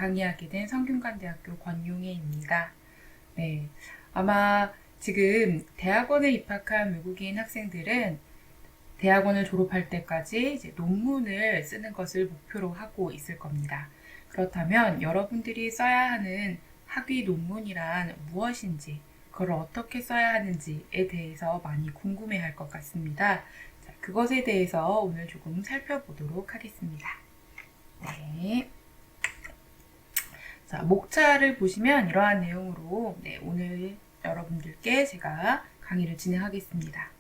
강의하게 된 성균관대학교 권용혜입니다. 네, 아마 지금 대학원에 입학한 외국인 학생들은 대학원을 졸업할 때까지 이제 논문을 쓰는 것을 목표로 하고 있을 겁니다. 그렇다면 여러분들이 써야 하는 학위 논문이란 무엇인지, 그걸 어떻게 써야 하는지에 대해서 많이 궁금해 할 것 같습니다. 자, 그것에 대해서 오늘 조금 살펴보도록 하겠습니다. 네. 자, 목차를 보시면 이러한 내용으로 오늘 여러분들께 제가 강의를 진행하겠습니다.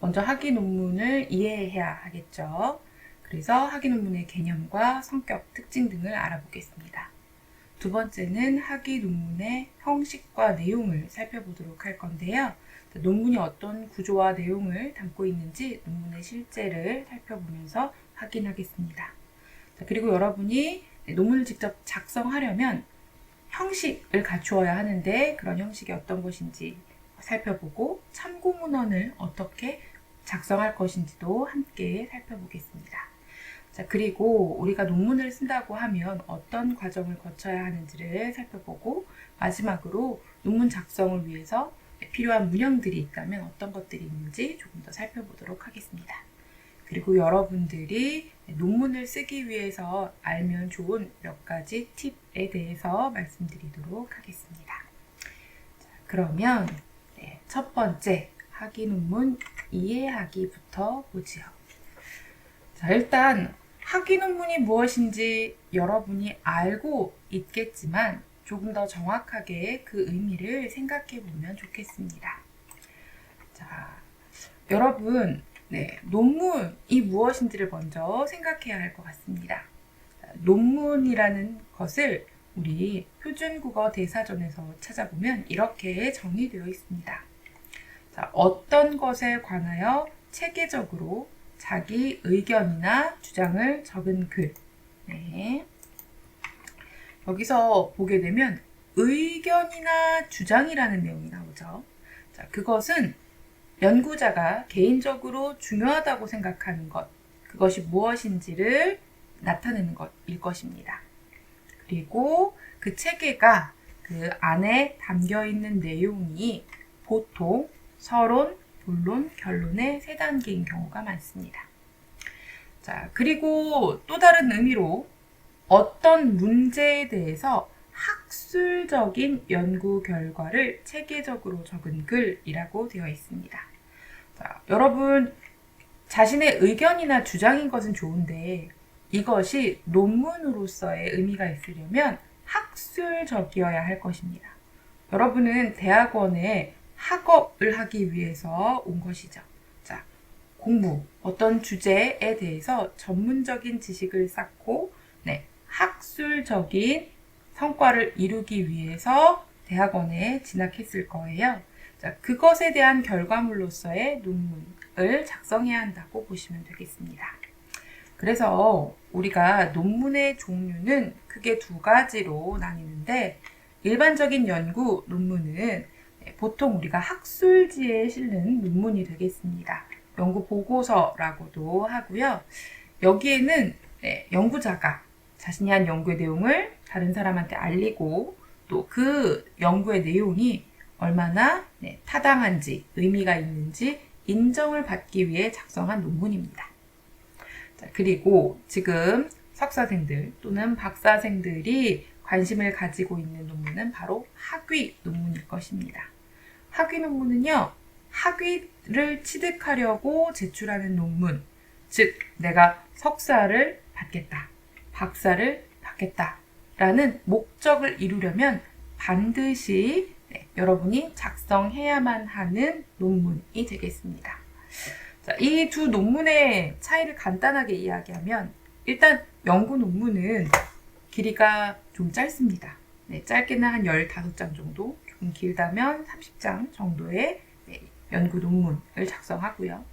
먼저 학위 논문을 이해해야 하겠죠. 그래서 학위 논문의 개념과 성격, 특징 등을 알아보겠습니다. 두 번째는 학위 논문의 형식과 내용을 살펴보도록 할 건데요. 논문이 어떤 구조와 내용을 담고 있는지 논문의 실제를 살펴보면서 확인하겠습니다. 그리고 여러분이 논문을 직접 작성하려면 형식을 갖추어야 하는데 그런 형식이 어떤 것인지 살펴보고 참고 문헌을 어떻게 작성할 것인지도 함께 살펴보겠습니다. 자, 그리고 우리가 논문을 쓴다고 하면 어떤 과정을 거쳐야 하는지를 살펴보고 마지막으로 논문 작성을 위해서 필요한 문형들이 있다면 어떤 것들이 있는지 조금 더 살펴보도록 하겠습니다. 그리고 여러분들이 논문을 쓰기 위해서 알면 좋은 몇 가지 팁에 대해서 말씀드리도록 하겠습니다. 자, 그러면 첫 번째 학위 논문 이해하기부터 보지요. 자, 일단 학위 논문이 무엇인지 여러분이 알고 있겠지만 조금 더 정확하게 그 의미를 생각해 보면 좋겠습니다. 자, 여러분, 논문이 무엇인지를 먼저 생각해야 할 것 같습니다. 논문이라는 것을 우리 표준국어 대사전에서 찾아보면 이렇게 정의되어 있습니다. 자, 어떤 것에 관하여 체계적으로 자기 의견이나 주장을 적은 글. 여기서 보게 되면 의견이나 주장이라는 내용이 나오죠. 자, 그것은 연구자가 개인적으로 중요하다고 생각하는 것, 그것이 무엇인지를 나타내는 것일 것입니다. 그리고 그 체계가 그 안에 담겨 있는 내용이 보통 서론, 본론, 결론의 세 단계인 경우가 많습니다. 자, 그리고 또 다른 의미로 어떤 문제에 대해서 학술적인 연구 결과를 체계적으로 적은 글이라고 되어 있습니다. 자, 여러분, 자신의 의견이나 주장인 것은 좋은데 이것이 논문으로서의 의미가 있으려면 학술적이어야 할 것입니다. 여러분은 대학원에 학업을 하기 위해서 온 것이죠. 자, 공부, 어떤 주제에 대해서 전문적인 지식을 쌓고 학술적인 성과를 이루기 위해서 대학원에 진학했을 거예요. 자, 그것에 대한 결과물로서의 논문을 작성해야 한다고 보시면 되겠습니다. 그래서 우리가 논문의 종류는 크게 두 가지로 나뉘는데 일반적인 연구 논문은 보통 우리가 학술지에 실는 논문이 되겠습니다. 연구 보고서라고도 하고요. 여기에는 연구자가 자신이 한 연구의 내용을 다른 사람한테 알리고 또 그 연구의 내용이 얼마나 타당한지 의미가 있는지 인정을 받기 위해 작성한 논문입니다. 자, 그리고 지금 석사생들 또는 박사생들이 관심을 가지고 있는 논문은 바로 학위 논문일 것입니다. 학위 논문은요, 학위를 취득하려고 제출하는 논문, 즉 내가 석사를 받겠다, 박사를 받겠다라는 목적을 이루려면 반드시 여러분이 작성해야만 하는 논문이 되겠습니다. 자, 이 두 논문의 차이를 간단하게 이야기하면 일단 연구 논문은 길이가 좀 짧습니다. 짧게는 한 15장 정도, 조금 길다면 30장 정도의 연구 논문을 작성하고요.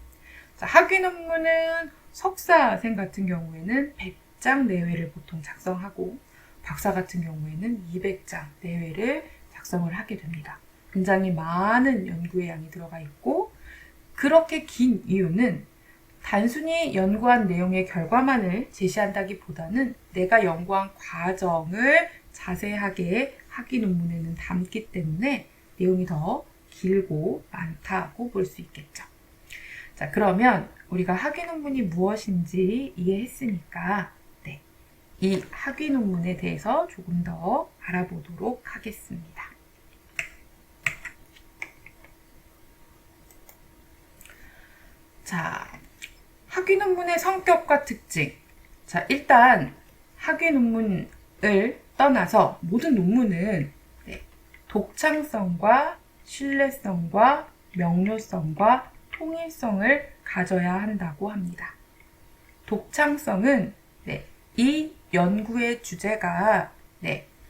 자, 학위 논문은 석사생 같은 경우에는 100장 내외를 보통 작성하고 박사 같은 경우에는 200장 내외를 작성을 하게 됩니다. 굉장히 많은 연구의 양이 들어가 있고 그렇게 긴 이유는 단순히 연구한 내용의 결과만을 제시한다기보다는 내가 연구한 과정을 자세하게 학위 논문에는 담기 때문에 내용이 더 길고 많다고 볼 수 있겠죠. 자, 그러면 우리가 학위 논문이 무엇인지 이해했으니까 이 학위 논문에 대해서 조금 더 알아보도록 하겠습니다. 자, 학위 논문의 성격과 특징. 자, 일단 학위 논문을 떠나서 모든 논문은 독창성과 신뢰성과 명료성과 통일성을 가져야 한다고 합니다. 독창성은 이 연구의 주제가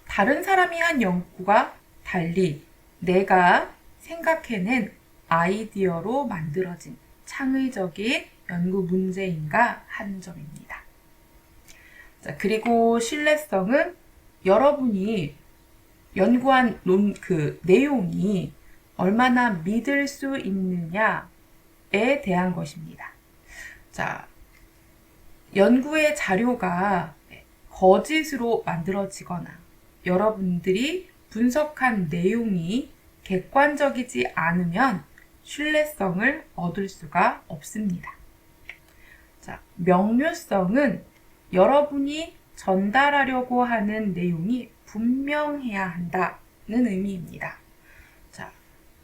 다른 사람이 한 연구와 달리 내가 생각해낸 아이디어로 만들어진 창의적인 연구 문제인가 하는 점입니다. 자, 그리고 신뢰성은 여러분이 연구한 내용이 얼마나 믿을 수 있느냐에 대한 것입니다. 자, 연구의 자료가 거짓으로 만들어지거나 여러분들이 분석한 내용이 객관적이지 않으면 신뢰성을 얻을 수가 없습니다. 자, 명료성은 여러분이 전달하려고 하는 내용이 분명해야 한다는 의미입니다. 자,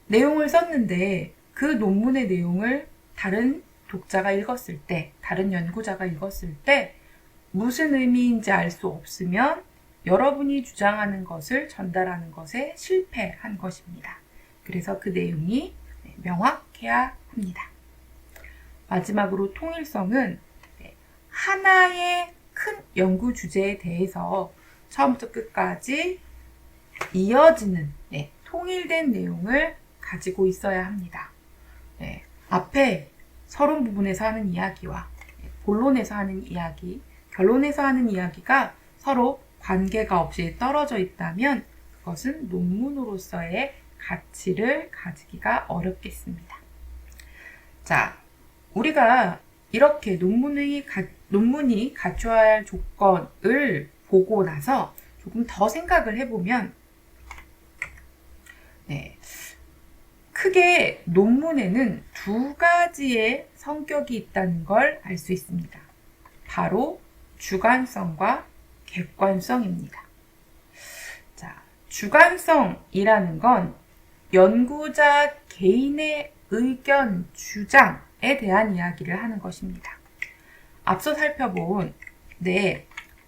내용을 썼는데 그 논문의 내용을 다른 독자가 읽었을 때, 다른 연구자가 읽었을 때 무슨 의미인지 알 수 없으면 여러분이 주장하는 것을 전달하는 것에 실패한 것입니다. 그래서 그 내용이 명확해야 합니다. 마지막으로 통일성은 하나의 큰 연구 주제에 대해서 처음부터 끝까지 이어지는 통일된 내용을 가지고 있어야 합니다. 앞에 서론 부분에서 하는 이야기와 본론에서 하는 이야기, 결론에서 하는 이야기가 서로 관계가 없이 떨어져 있다면 그것은 논문으로서의 가치를 가지기가 어렵겠습니다. 자, 우리가 이렇게 논문이 갖춰야 할 조건을 보고 나서 조금 더 생각을 해보면 크게 논문에는 두 가지의 성격이 있다는 걸 알 수 있습니다. 바로 주관성과 객관성입니다. 자, 주관성이라는 건 연구자 개인의 의견, 주장에 대한 이야기를 하는 것입니다. 앞서 살펴본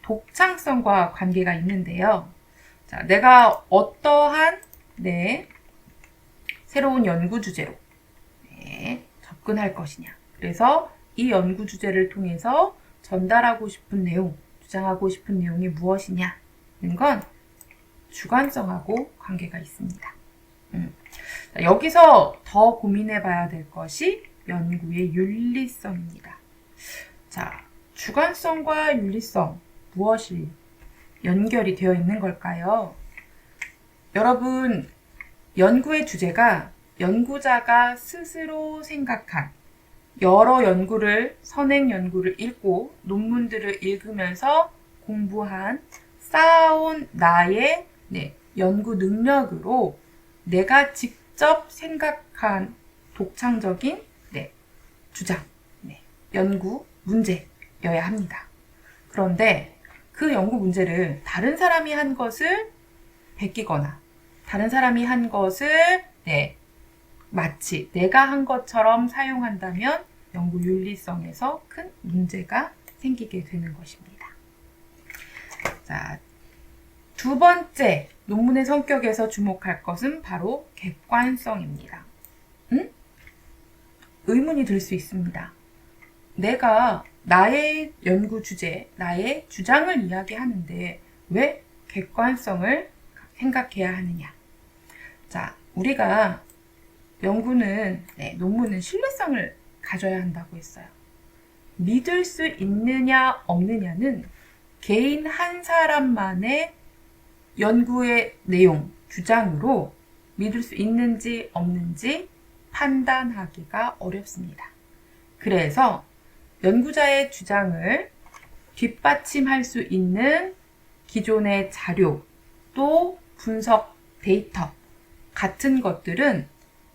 독창성과 관계가 있는데요. 자, 내가 어떠한 새로운 연구 주제로 접근할 것이냐. 그래서 이 연구 주제를 통해서 전달하고 싶은 내용, 주장하고 싶은 내용이 무엇이냐는 건 주관성하고 관계가 있습니다. 자, 여기서 더 고민해 봐야 될 것이 연구의 윤리성입니다. 자, 주관성과 윤리성, 무엇이 연결이 되어 있는 걸까요? 여러분, 연구의 주제가 연구자가 스스로 생각한 여러 선행 연구를 읽고 논문들을 읽으면서 공부한 쌓아온 나의 연구 능력으로 내가 직접 생각한 독창적인 주장, 연구 문제여야 합니다. 그런데 그 연구 문제를 다른 사람이 한 것을 베끼거나 다른 사람이 한 것을 마치 내가 한 것처럼 사용한다면 연구 윤리성에서 큰 문제가 생기게 되는 것입니다. 자, 두 번째 논문의 성격에서 주목할 것은 바로 객관성입니다. 의문이 들 수 있습니다. 내가 나의 연구 주제, 나의 주장을 이야기하는데 왜 객관성을 생각해야 하느냐? 자, 우리가 논문은 신뢰성을 가져야 한다고 했어요. 믿을 수 있느냐 없느냐는 개인 한 사람만의 연구의 내용, 주장으로 믿을 수 있는지 없는지 판단하기가 어렵습니다. 그래서 연구자의 주장을 뒷받침할 수 있는 기존의 자료, 또 분석 데이터 같은 것들은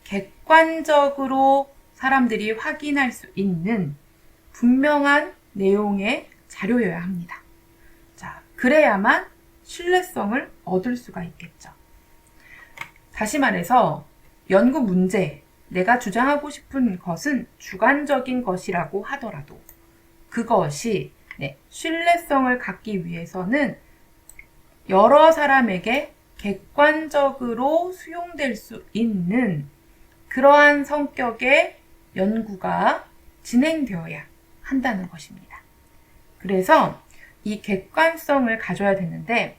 객관적으로 사람들이 확인할 수 있는 분명한 내용의 자료여야 합니다. 자, 그래야만 신뢰성을 얻을 수가 있겠죠. 다시 말해서 연구 문제, 내가 주장하고 싶은 것은 주관적인 것이라고 하더라도 그것이 신뢰성을 갖기 위해서는 여러 사람에게 객관적으로 수용될 수 있는 그러한 성격의 연구가 진행되어야 한다는 것입니다. 그래서 이 객관성을 가져야 되는데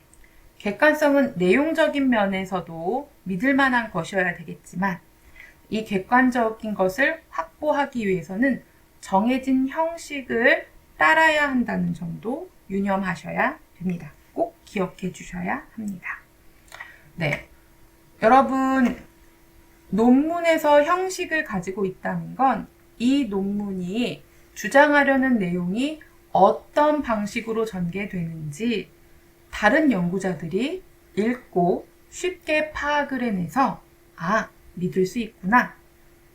객관성은 내용적인 면에서도 믿을 만한 것이어야 되겠지만 이 객관적인 것을 확보하기 위해서는 정해진 형식을 따라야 한다는 점도 유념하셔야 됩니다. 꼭 기억해 주셔야 합니다. 네, 여러분 논문에서 형식을 가지고 있다는 건 이 논문이 주장하려는 내용이 어떤 방식으로 전개되는지 다른 연구자들이 읽고 쉽게 파악을 해내서 믿을 수 있구나.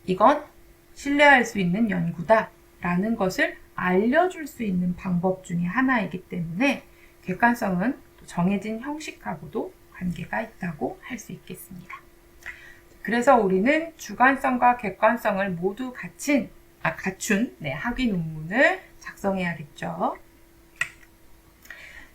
이건 신뢰할 수 있는 연구다. 라는 것을 알려줄 수 있는 방법 중에 하나이기 때문에 객관성은 정해진 형식하고도 관계가 있다고 할 수 있겠습니다. 그래서 우리는 주관성과 객관성을 모두 갖춘 학위 논문을 작성해야겠죠.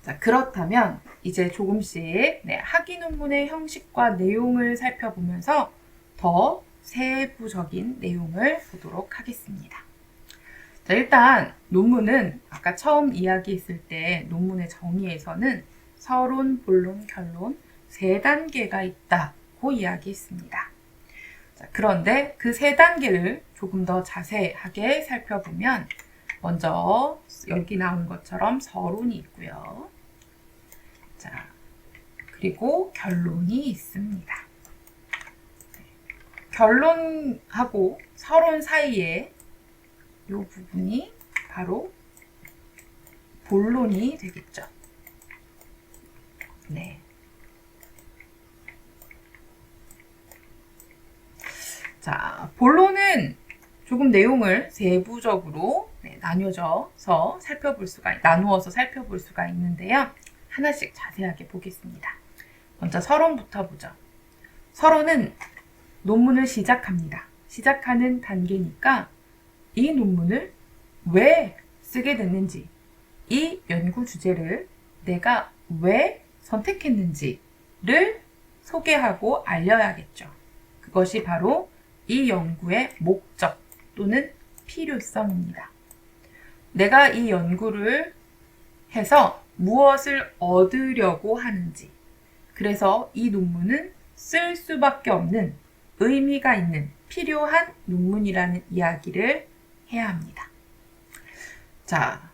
자, 그렇다면 이제 조금씩 학위 논문의 형식과 내용을 살펴보면서 더 세부적인 내용을 보도록 하겠습니다. 자, 일단 논문은 아까 처음 이야기했을 때 논문의 정의에서는 서론, 본론, 결론 3단계가 있다고 이야기했습니다. 자, 그런데 그 3단계를 조금 더 자세하게 살펴보면 먼저 여기 나온 것처럼 서론이 있고요. 자, 그리고 결론이 있습니다. 결론하고 서론 사이에 이 부분이 바로 본론이 되겠죠. 네. 자, 본론은 조금 내용을 세부적으로 나누어서 살펴볼 수가 있는데요. 하나씩 자세하게 보겠습니다. 먼저 서론부터 보죠. 서론은 논문을 시작합니다. 시작하는 단계니까 이 논문을 왜 쓰게 됐는지, 이 연구 주제를 내가 왜 선택했는지를 소개하고 알려야겠죠. 그것이 바로 이 연구의 목적 또는 필요성입니다. 내가 이 연구를 해서 무엇을 얻으려고 하는지, 그래서 이 논문은 쓸 수밖에 없는 의미가 있는 필요한 논문이라는 이야기를 해야 합니다. 자,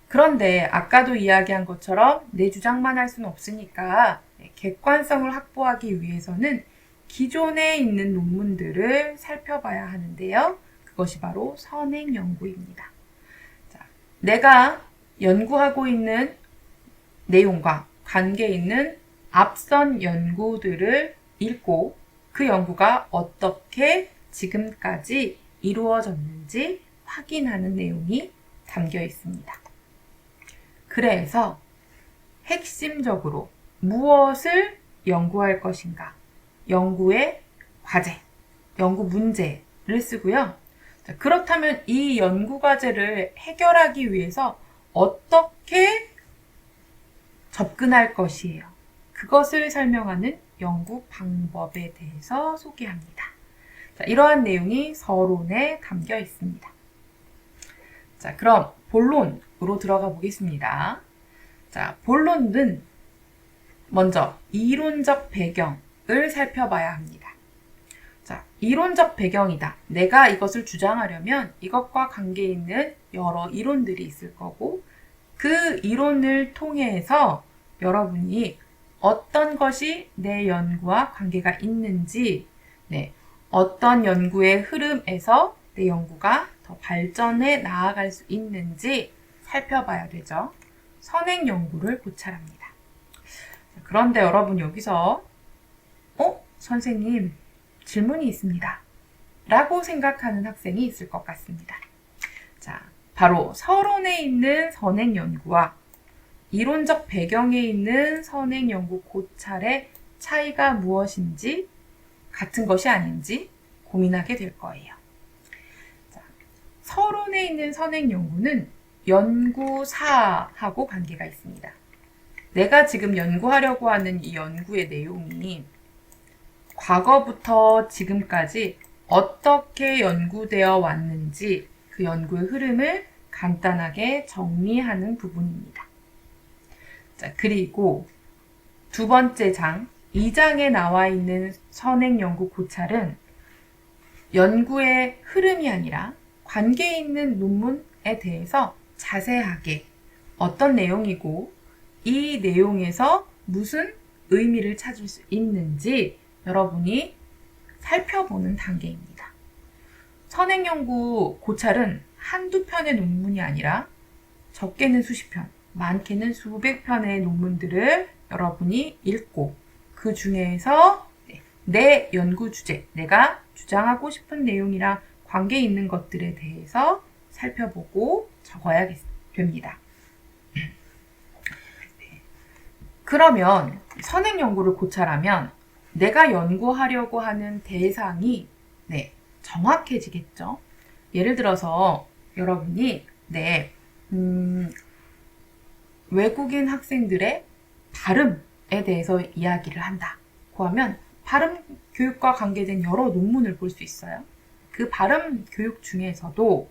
그런데 아까도 이야기한 것처럼 내 주장만 할 수는 없으니까 객관성을 확보하기 위해서는 기존에 있는 논문들을 살펴봐야 하는데요. 그것이 바로 선행 연구입니다. 자, 내가 연구하고 있는 내용과 관계 있는 앞선 연구들을 읽고 그 연구가 어떻게 지금까지 이루어졌는지 확인하는 내용이 담겨 있습니다. 그래서 핵심적으로 무엇을 연구할 것인가, 연구의 과제, 연구 문제를 쓰고요. 자, 그렇다면 이 연구 과제를 해결하기 위해서 어떻게 접근할 것이에요. 그것을 설명하는 연구 방법에 대해서 소개합니다. 자, 이러한 내용이 서론에 담겨 있습니다. 자, 그럼 본론으로 들어가 보겠습니다. 자, 본론은 먼저 이론적 배경을 살펴봐야 합니다. 자, 이론적 배경이다. 내가 이것을 주장하려면 이것과 관계 있는 여러 이론들이 있을 거고 그 이론을 통해서 여러분이 어떤 것이 내 연구와 관계가 있는지, 어떤 연구의 흐름에서 내 연구가 더 발전해 나아갈 수 있는지 살펴봐야 되죠. 선행 연구를 고찰합니다. 그런데 여러분 여기서 선생님 질문이 있습니다 라고 생각하는 학생이 있을 것 같습니다. 자, 바로 서론에 있는 선행 연구와 이론적 배경에 있는 선행 연구 고찰의 차이가 무엇인지 같은 것이 아닌지 고민하게 될 거예요. 자, 서론에 있는 선행 연구는 연구사하고 관계가 있습니다. 내가 지금 연구하려고 하는 이 연구의 내용이 과거부터 지금까지 어떻게 연구되어 왔는지 그 연구의 흐름을 간단하게 정리하는 부분입니다. 자, 그리고 두 번째 장, 2장에 나와 있는 선행 연구 고찰은 연구의 흐름이 아니라 관계 있는 논문에 대해서 자세하게 어떤 내용이고 이 내용에서 무슨 의미를 찾을 수 있는지 여러분이 살펴보는 단계입니다. 선행 연구 고찰은 한두 편의 논문이 아니라 적게는 수십 편, 많게는 수백 편의 논문들을 여러분이 읽고 그 중에서 내 연구 주제, 내가 주장하고 싶은 내용이랑 관계 있는 것들에 대해서 살펴보고 적어야 됩니다. 그러면 선행 연구를 고찰하면 내가 연구하려고 하는 대상이 정확해지겠죠. 예를 들어서 여러분이 외국인 학생들의 발음에 대해서 이야기를 한다고 하면 발음 교육과 관계된 여러 논문을 볼 수 있어요. 그 발음 교육 중에서도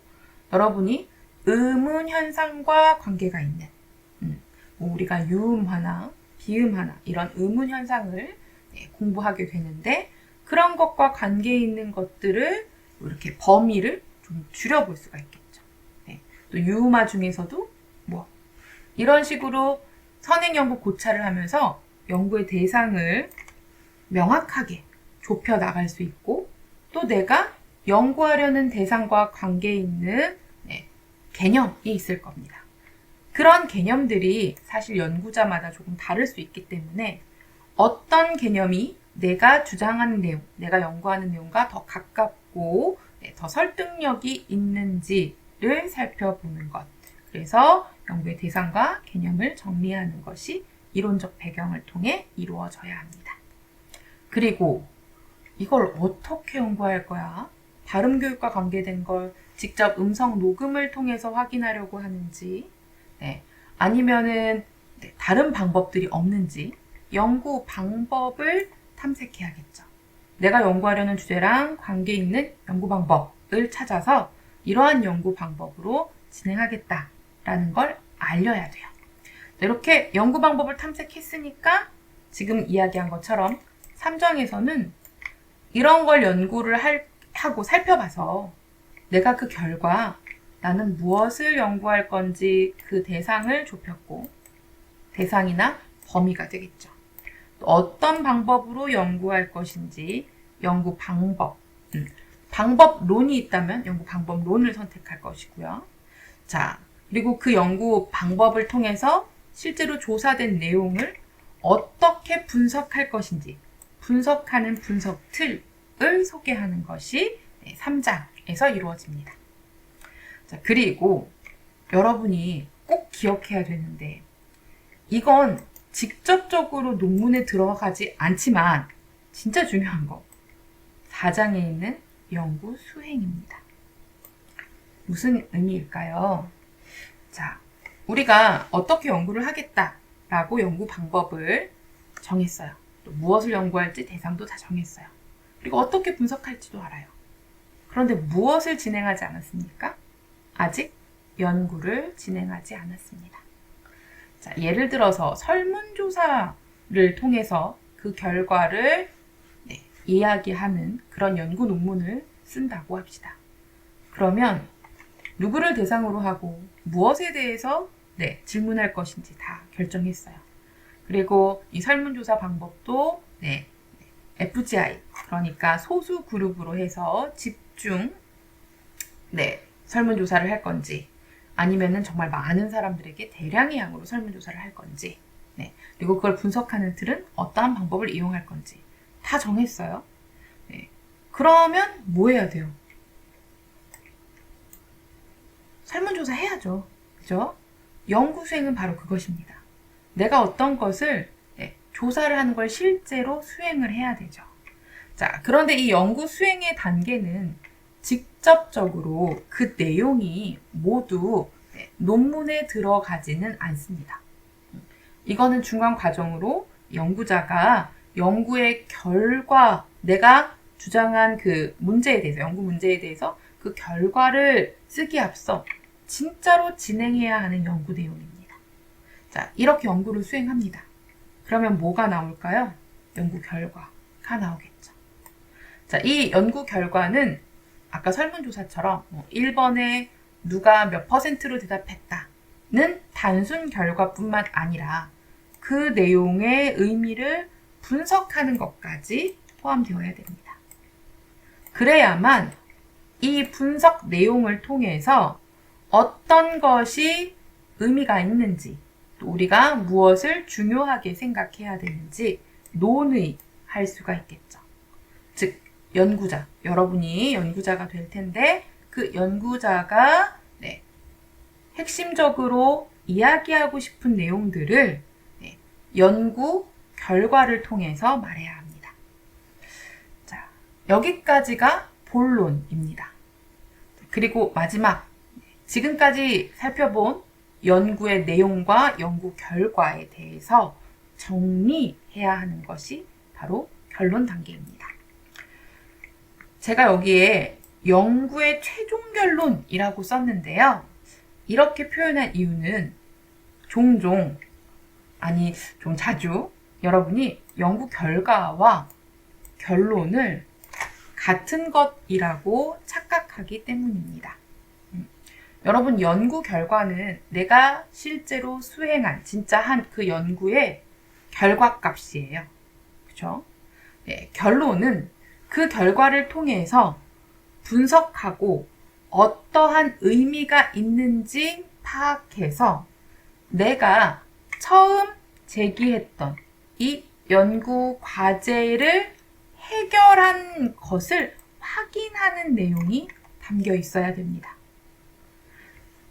여러분이 음운 현상과 관계가 있는 우리가 유음 하나, 비음 하나 이런 음운 현상을 공부하게 되는데 그런 것과 관계 있는 것들을 이렇게 범위를 좀 줄여볼 수가 있겠죠. 또 유음화 중에서도 이런 식으로 선행 연구 고찰을 하면서 연구의 대상을 명확하게 좁혀 나갈 수 있고 또 내가 연구하려는 대상과 관계 있는 개념이 있을 겁니다. 그런 개념들이 사실 연구자마다 조금 다를 수 있기 때문에 어떤 개념이 내가 주장하는 내용, 내가 연구하는 내용과 더 가깝고 더 설득력이 있는지를 살펴보는 것. 그래서 연구의 대상과 개념을 정리하는 것이 이론적 배경을 통해 이루어져야 합니다. 그리고 이걸 어떻게 연구할 거야? 발음 교육과 관계된 걸 직접 음성 녹음을 통해서 확인하려고 하는지, 아니면은 다른 방법들이 없는지 연구 방법을 탐색해야겠죠. 내가 연구하려는 주제랑 관계 있는 연구 방법을 찾아서 이러한 연구 방법으로 진행하겠다라는 걸 알려야 돼요. 이렇게 연구 방법을 탐색했으니까 지금 이야기한 것처럼 3장에서는 이런 걸 연구를 하고 살펴봐서 내가 그 결과 나는 무엇을 연구할 건지 그 대상을 좁혔고 대상이나 범위가 되겠죠. 또 어떤 방법으로 연구할 것인지 연구 방법, 방법론이 있다면 연구 방법론을 선택할 것이고요. 자, 그리고 그 연구 방법을 통해서 실제로 조사된 내용을 어떻게 분석할 것인지 분석하는 분석 틀을 소개하는 것이 3장에서 이루어집니다. 자, 그리고 여러분이 꼭 기억해야 되는데 이건 직접적으로 논문에 들어가지 않지만 진짜 중요한 거 4장에 있는 연구 수행입니다. 무슨 의미일까요? 자, 우리가 어떻게 연구를 하겠다라고 연구 방법을 정했어요. 또 무엇을 연구할지 대상도 다 정했어요. 그리고 어떻게 분석할지도 알아요. 그런데 무엇을 진행하지 않았습니까? 아직 연구를 진행하지 않았습니다. 자, 예를 들어서 설문조사를 통해서 그 결과를 이야기하는 그런 연구 논문을 쓴다고 합시다. 그러면 누구를 대상으로 하고 무엇에 대해서 질문할 것인지 다 결정했어요. 그리고 이 설문조사 방법도 FGI, 그러니까 소수 그룹으로 해서 집중 설문조사를 할 건지 아니면은 정말 많은 사람들에게 대량의 양으로 설문조사를 할 건지 네. 그리고 그걸 분석하는 틀은 어떠한 방법을 이용할 건지 다 정했어요. 네. 그러면 뭐 해야 돼요? 설문조사 해야죠. 그죠? 연구 수행은 바로 그것입니다. 내가 어떤 것을 조사를 하는 걸 실제로 수행을 해야 되죠. 자, 그런데 이 연구 수행의 단계는 직접적으로 그 내용이 모두 논문에 들어가지는 않습니다. 이거는 중간 과정으로 연구자가 연구의 결과, 내가 주장한 그 문제에 대해서, 연구 문제에 대해서 그 결과를 쓰기 앞서 진짜로 진행해야 하는 연구 내용입니다. 자, 이렇게 연구를 수행합니다. 그러면 뭐가 나올까요? 연구 결과가 나오겠죠. 자, 이 연구 결과는 아까 설문조사처럼 1번에 누가 몇 %로 대답했다는 단순 결과뿐만 아니라 그 내용의 의미를 분석하는 것까지 포함되어야 됩니다. 그래야만 이 분석 내용을 통해서 어떤 것이 의미가 있는지, 또 우리가 무엇을 중요하게 생각해야 되는지 논의할 수가 있겠죠. 즉, 연구자, 여러분이 연구자가 될 텐데 그 연구자가 핵심적으로 이야기하고 싶은 내용들을 연구 결과를 통해서 말해야 합니다. 자, 여기까지가 본론입니다. 그리고 마지막, 지금까지 살펴본 연구의 내용과 연구 결과에 대해서 정리해야 하는 것이 바로 결론 단계입니다. 제가 여기에 연구의 최종 결론이라고 썼는데요. 이렇게 표현한 이유는 종종, 아니 좀 자주 여러분이 연구 결과와 결론을 같은 것이라고 착각하기 때문입니다. 여러분, 연구 결과는 내가 실제로 수행한, 진짜 한 그 연구의 결과값이에요. 그렇죠? 네, 결론은 그 결과를 통해서 분석하고 어떠한 의미가 있는지 파악해서 내가 처음 제기했던 이 연구 과제를 해결한 것을 확인하는 내용이 담겨 있어야 됩니다.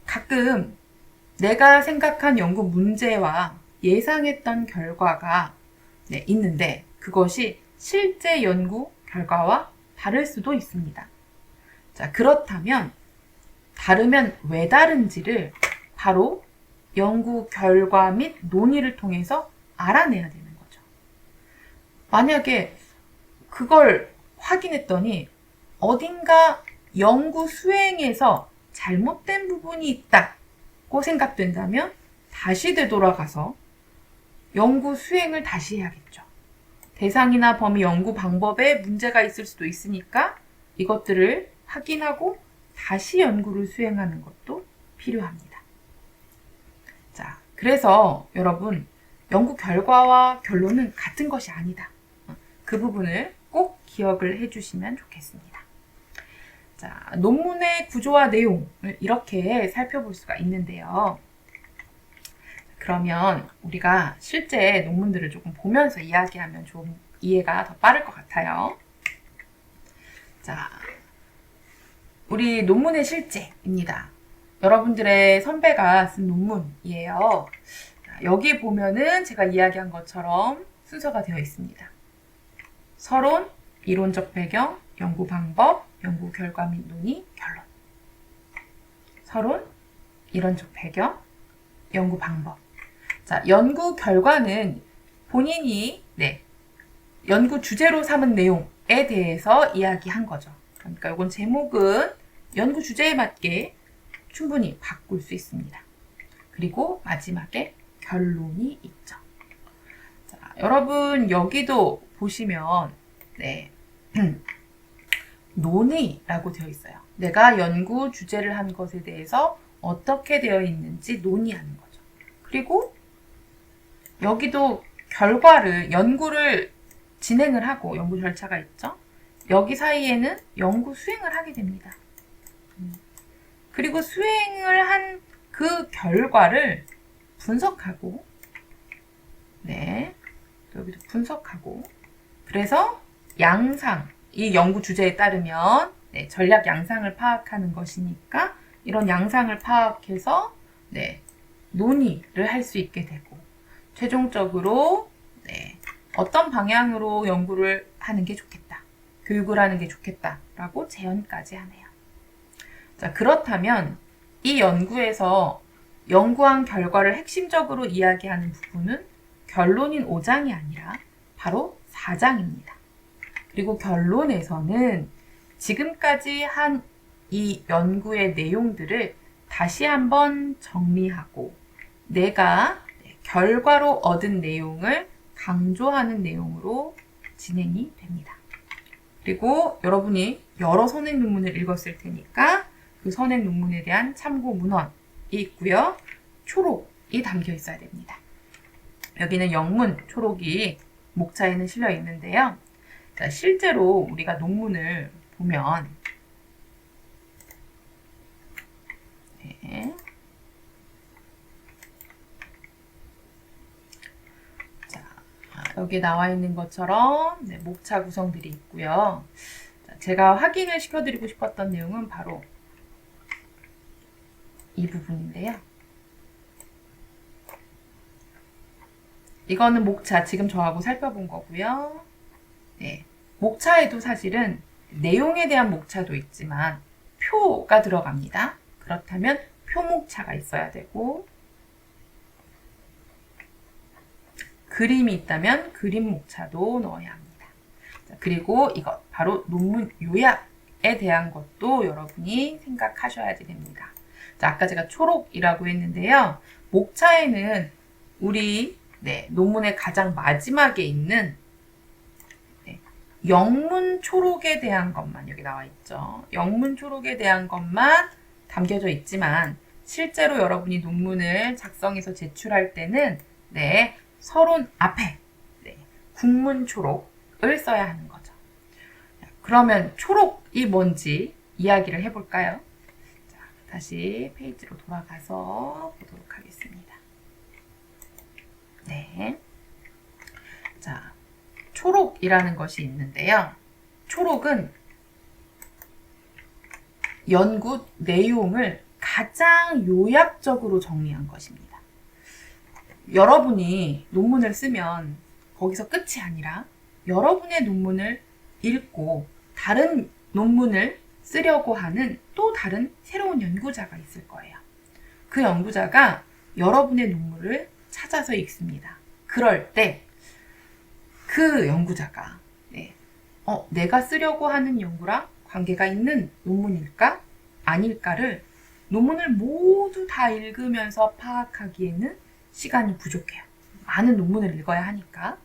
가끔 내가 생각한 연구 문제와 예상했던 결과가 있는데 그것이 실제 연구 결과와 다를 수도 있습니다. 자, 그렇다면 다르면 왜 다른지를 바로 연구 결과 및 논의를 통해서 알아내야 되는 거죠. 만약에 그걸 확인했더니 어딘가 연구 수행에서 잘못된 부분이 있다고 생각된다면 다시 되돌아가서 연구 수행을 다시 해야겠죠. 대상이나 범위, 연구 방법에 문제가 있을 수도 있으니까 이것들을 확인하고 다시 연구를 수행하는 것도 필요합니다. 자, 그래서 여러분, 연구 결과와 결론은 같은 것이 아니다. 그 부분을 꼭 기억을 해주시면 좋겠습니다. 자, 논문의 구조와 내용을 이렇게 살펴볼 수가 있는데요. 그러면 우리가 실제 논문들을 조금 보면서 이야기하면 좀 이해가 더 빠를 것 같아요. 자, 우리 논문의 실제입니다. 여러분들의 선배가 쓴 논문이에요. 자, 여기 보면은 제가 이야기한 것처럼 순서가 되어 있습니다. 서론, 이론적 배경, 연구 방법, 연구 결과 및 논의, 결론. 서론, 이론적 배경, 연구 방법. 자, 연구 결과는 본인이 연구 주제로 삼은 내용에 대해서 이야기한 거죠. 그러니까 이건 제목은 연구 주제에 맞게 충분히 바꿀 수 있습니다. 그리고 마지막에 결론이 있죠. 자, 여러분 여기도 보시면 논의라고 되어 있어요. 내가 연구 주제를 한 것에 대해서 어떻게 되어 있는지 논의하는 거죠. 그리고 여기도 결과를, 연구를 진행을 하고 연구 절차가 있죠. 여기 사이에는 연구 수행을 하게 됩니다. 그리고 수행을 한 그 결과를 분석하고 네, 여기도 분석하고. 그래서 양상, 이 연구 주제에 따르면 네, 전략 양상을 파악하는 것이니까 이런 양상을 파악해서 네, 논의를 할 수 있게 되고 최종적으로 네, 어떤 방향으로 연구를 하는 게 좋겠다, 교육을 하는 게 좋겠다라고 제안까지 하네요. 자, 그렇다면 이 연구에서 연구한 결과를 핵심적으로 이야기하는 부분은 결론인 5장이 아니라 바로 4장입니다. 그리고 결론에서는 지금까지 한 이 연구의 내용들을 다시 한번 정리하고 내가 결과로 얻은 내용을 강조하는 내용으로 진행이 됩니다. 그리고 여러분이 여러 선행 논문을 읽었을 테니까 그 선행 논문에 대한 참고 문헌이 있고요. 초록이 담겨 있어야 됩니다. 여기는 영문 초록이 목차에는 실려 있는데요. 자, 실제로 우리가 논문을 보면 네. 자, 여기 나와 있는 것처럼 네, 목차 구성들이 있고요. 자, 제가 확인을 시켜드리고 싶었던 내용은 바로 이 부분인데요. 이거는 목차, 지금 저하고 살펴본 거고요. 네, 목차에도 사실은 내용에 대한 목차도 있지만 표가 들어갑니다. 그렇다면 표목차가 있어야 되고 그림이 있다면 그림 목차도 넣어야 합니다. 자, 그리고 이것 바로 논문 요약에 대한 것도 여러분이 생각하셔야 됩니다. 자, 아까 제가 초록이라고 했는데요. 목차에는 우리 논문의 가장 마지막에 있는 영문 초록에 대한 것만 여기 나와 있죠. 영문 초록에 대한 것만 담겨져 있지만 실제로 여러분이 논문을 작성해서 제출할 때는 서론 앞에 국문 초록을 써야 하는 거죠. 그러면 초록이 뭔지 이야기를 해볼까요? 자, 다시 페이지로 돌아가서 보도록 하겠습니다. 네. 자, 초록이라는 것이 있는데요. 초록은 연구 내용을 가장 요약적으로 정리한 것입니다. 여러분이 논문을 쓰면 거기서 끝이 아니라 여러분의 논문을 읽고 다른 논문을 쓰려고 하는 또 다른 새로운 연구자가 있을 거예요. 그 연구자가 여러분의 논문을 찾아서 읽습니다. 그럴 때 그 연구자가 내가 쓰려고 하는 연구랑 관계가 있는 논문일까? 아닐까를 논문을 모두 다 읽으면서 파악하기에는 시간이 부족해요. 많은 논문을 읽어야 하니까.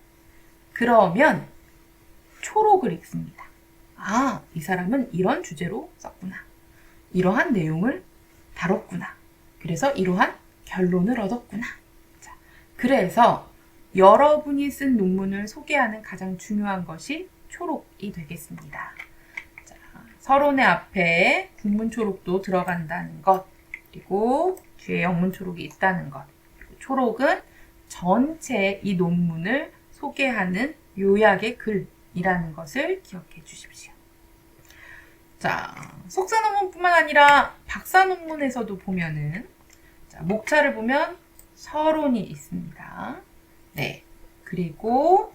그러면 초록을 읽습니다. 아, 이 사람은 이런 주제로 썼구나. 이러한 내용을 다뤘구나. 그래서 이러한 결론을 얻었구나. 자, 그래서 여러분이 쓴 논문을 소개하는 가장 중요한 것이 초록이 되겠습니다. 자, 서론의 앞에 국문 초록도 들어간다는 것, 그리고 뒤에 영문 초록이 있다는 것, 그리고 초록은 전체 이 논문을 소개하는 요약의 글이라는 것을 기억해 주십시오. 자, 석사 논문뿐만 아니라 박사 논문에서도 보면은 목차를 보면 서론이 있습니다. 네, 그리고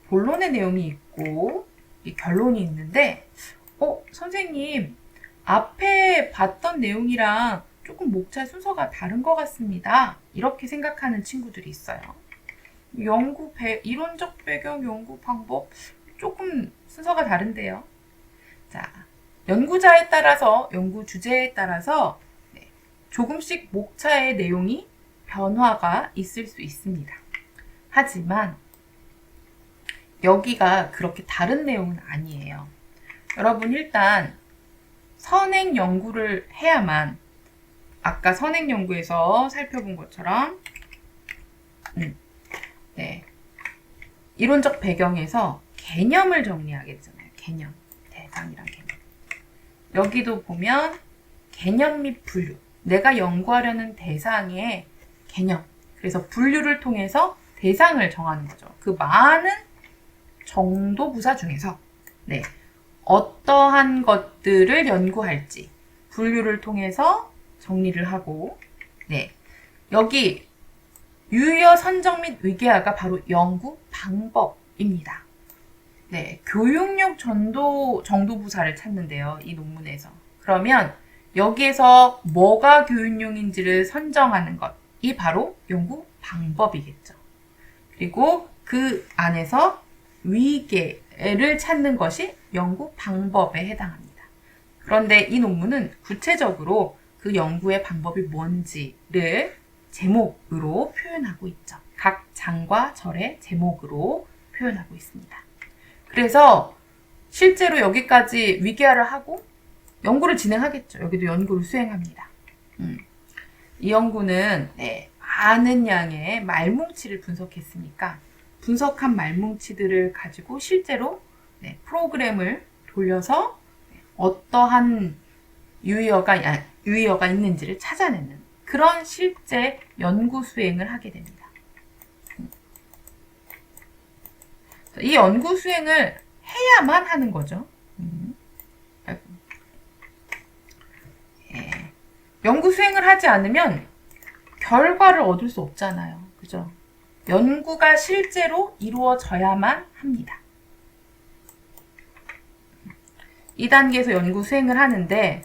본론의 내용이 있고 결론이 있는데 선생님 앞에 봤던 내용이랑 조금 목차 순서가 다른 것 같습니다. 이렇게 생각하는 친구들이 있어요. 이론적 배경, 연구 방법 조금 순서가 다른데요. 자, 연구자에 따라서, 연구 주제에 따라서 조금씩 목차의 내용이 변화가 있을 수 있습니다. 하지만 여기가 그렇게 다른 내용은 아니에요. 여러분 일단 선행 연구를 해야만 아까 선행 연구에서 살펴본 것처럼 이론적 배경에서 개념을 정리하겠잖아요. 개념, 대상이란 개념. 여기도 보면 개념 및 분류, 내가 연구하려는 대상의 개념, 그래서 분류를 통해서 대상을 정하는 거죠. 그 많은 정도 부사 중에서 네, 어떠한 것들을 연구할지 분류를 통해서 정리를 하고 네, 여기 유의어 선정 및 위계화가 바로 연구 방법입니다. 네, 교육용 정도 부사를 찾는데요. 이 논문에서. 그러면 여기에서 뭐가 교육용인지를 선정하는 것이 바로 연구 방법이겠죠. 그리고 그 안에서 위계를 찾는 것이 연구 방법에 해당합니다. 그런데 이 논문은 구체적으로 그 연구의 방법이 뭔지를 제목으로 표현하고 있죠. 각 장과 절의 제목으로 표현하고 있습니다. 그래서 실제로 여기까지 위계화를 하고 연구를 진행하겠죠. 여기도 연구를 수행합니다. 이 연구는 네, 많은 양의 말뭉치를 분석했으니까 분석한 말뭉치들을 가지고 실제로 네, 프로그램을 돌려서 어떠한 유의어가 있는지를 찾아내는 그런 실제 연구 수행을 하게 됩니다. 이 연구 수행을 해야만 하는 거죠. 예. 연구 수행을 하지 않으면 결과를 얻을 수 없잖아요. 그죠? 연구가 실제로 이루어져야만 합니다. 이 단계에서 연구 수행을 하는데